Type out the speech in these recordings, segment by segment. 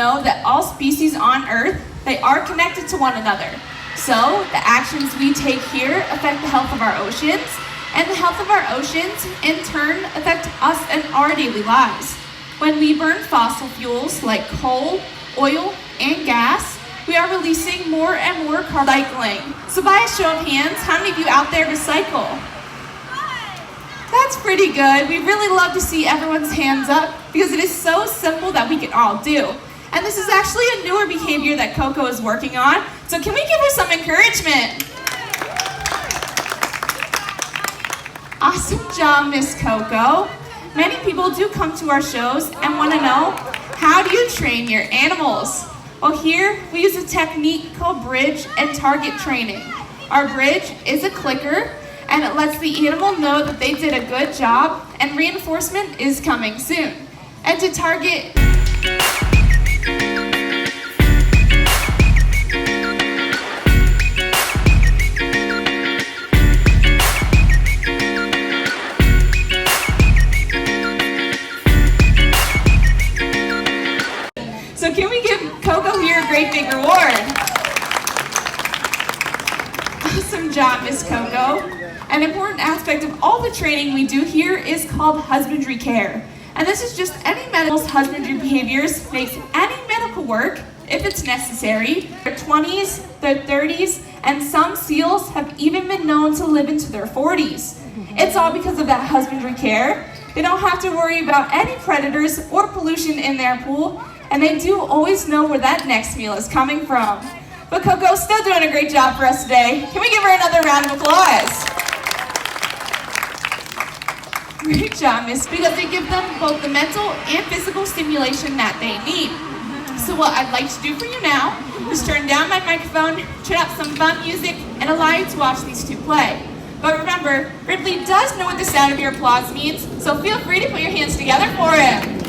know that all species on Earth, they are connected to one another. So the actions we take here affect the health of our oceans, and the health of our oceans in turn affect us and our daily lives. When we burn fossil fuels like coal, oil, and gas, we are releasing more and more carbon recycling. So by a show of hands, how many of you out there recycle? That's pretty good. We really love to see everyone's hands up because it is so simple that we can all do. And this is actually a newer behavior that Coco is working on. So can we give her some encouragement? Awesome job, Miss Coco. Many people do come to our shows and want to know, how do you train your animals? Well, here we use a technique called bridge and target training. Our bridge is a clicker, and it lets the animal know that they did a good job and reinforcement is coming soon. And to target So can we give Coco here a great big reward? Awesome job, Miss Coco. An important aspect of all the training we do here is called husbandry care. And this is just any medical husbandry behaviors makes any medical work, if it's necessary. Their 20s, their 30s, and some seals have even been known to live into their 40s. It's all because of that husbandry care. They don't have to worry about any predators or pollution in their pool, and they do always know where that next meal is coming from. But Coco's still doing a great job for us today. Can we give her another round of applause? Great job, Miss, because they give them both the mental and physical stimulation that they need. So what I'd like to do for you now is turn down my microphone, turn up some fun music, and allow you to watch these two play. But remember, Ripley does know what the sound of your applause means, so feel free to put your hands together for him.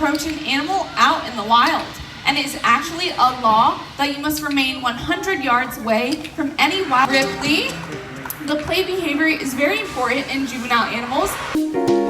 Approach an animal out in the wild, and it is actually a law that you must remain 100 yards away from any wild. Ripley, the play behavior is very important in juvenile animals.